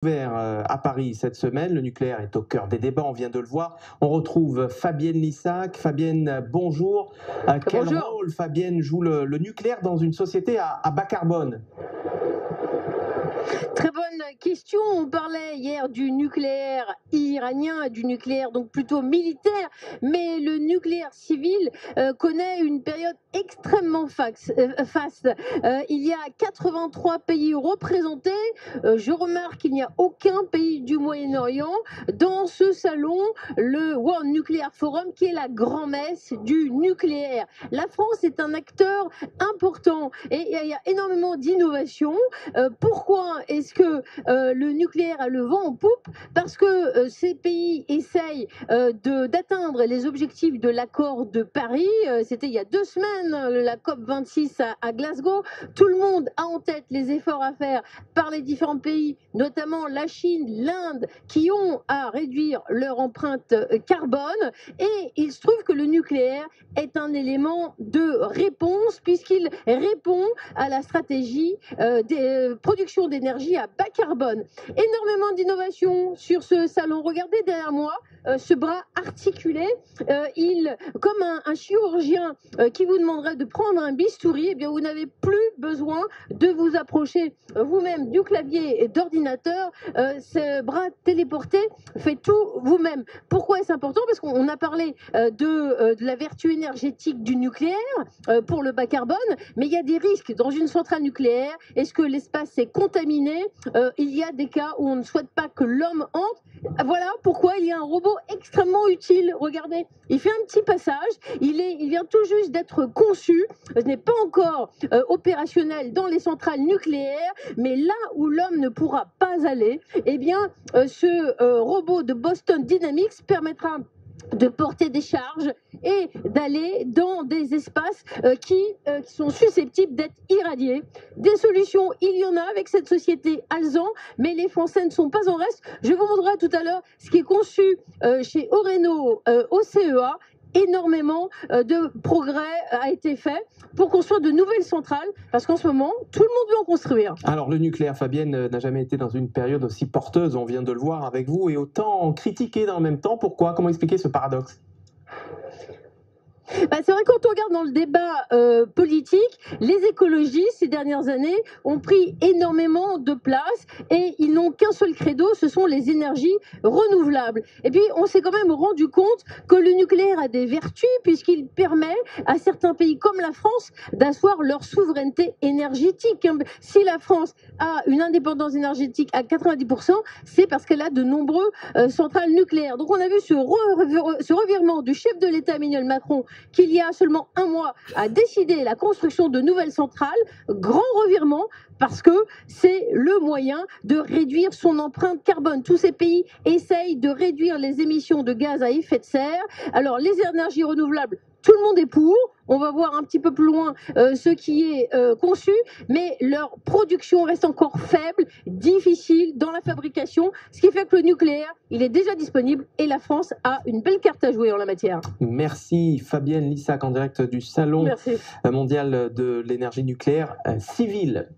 Ouvert à Paris cette semaine. Le nucléaire est au cœur des débats, on vient de le voir. On retrouve Fabienne Lissac. Fabienne, bonjour. Quel Bonjour. rôle, Fabienne, joue le nucléaire dans une société à bas carbone? Très bonne question. On parlait hier du nucléaire iranien, du nucléaire donc plutôt militaire, mais le nucléaire civil connaît une période extrêmement faste. Il y a 83 pays représentés. Je remarque qu'il n'y a aucun pays du Moyen-Orient dans ce salon, le World Nuclear Forum, qui est la grand-messe du nucléaire. La France est un acteur important et il y a énormément d'innovations. Pourquoi est-ce que le nucléaire a le vent en poupe? Parce que ces pays essayent d'atteindre les objectifs de l'accord de Paris. C'était il y a 2 semaines, la COP 26 à Glasgow. Tout le monde a en tête les efforts à faire par les différents pays, notamment la Chine, l'Inde, qui ont à réduire leur empreinte carbone. Et il se trouve que le nucléaire est un élément de réponse puisqu'il répond à la stratégie des productions d'énergie à bas carbone. Énormément d'innovations sur ce salon. Regardez derrière moi ce bras articulé. Comme un chirurgien qui vous demanderait de prendre un bistouri, eh bien vous n'avez plus besoin de vous approcher vous-même du clavier et d'ordinateur. Ce bras téléporté fait tout vous-même. Pourquoi est-ce important? Parce qu'on a parlé de la vertu énergétique du nucléaire pour le bas carbone, mais il y a des risques dans une centrale nucléaire. Est-ce que l'espace est contaminé? Il y a des cas où on ne souhaite pas que l'homme entre. Voilà pourquoi il y a un robot extrêmement utile. Regardez, il fait un petit passage. Il vient tout juste d'être conçu. Ce n'est pas encore opérationnel dans les centrales nucléaires, mais là où l'homme ne pourra pas aller, eh bien, ce robot de Boston Dynamics permettra de porter des charges et d'aller dans des espaces qui sont susceptibles d'être irradiés. Des solutions, il y en a avec cette société Alzan, mais les Français ne sont pas en reste. Je vous montrerai tout à l'heure ce qui est conçu chez Oreno au CEA. Énormément de progrès a été fait pour construire de nouvelles centrales, parce qu'en ce moment, tout le monde veut en construire. Alors, le nucléaire, Fabienne, n'a jamais été dans une période aussi porteuse, on vient de le voir avec vous, et autant critiqué dans le même temps. Pourquoi? Comment expliquer ce paradoxe? C'est vrai, quand on regarde dans le débat politique, les écologistes ces dernières années ont pris énormément de place et ils n'ont qu'un seul credo, ce sont les énergies renouvelables. Et puis on s'est quand même rendu compte que le nucléaire a des vertus puisqu'il permet à certains pays comme la France d'asseoir leur souveraineté énergétique. Si la France a une indépendance énergétique à 90%, c'est parce qu'elle a de nombreux centrales nucléaires. Donc on a vu ce revirement du chef de l'État Emmanuel Macron, qu'il y a seulement un mois, a décidé la construction de nouvelles centrales. Grand revirement, parce que c'est le moyen de réduire son empreinte carbone. Tous ces pays essayent de réduire les émissions de gaz à effet de serre. Alors, les énergies renouvelables, tout le monde est pour. On va voir un petit peu plus loin ce qui est conçu, mais leur production reste encore faible, difficile dans la fabrication, ce qui fait que le nucléaire, il est déjà disponible et la France a une belle carte à jouer en la matière. Merci Fabienne Lissac en direct du Salon mondial de l'énergie nucléaire civile.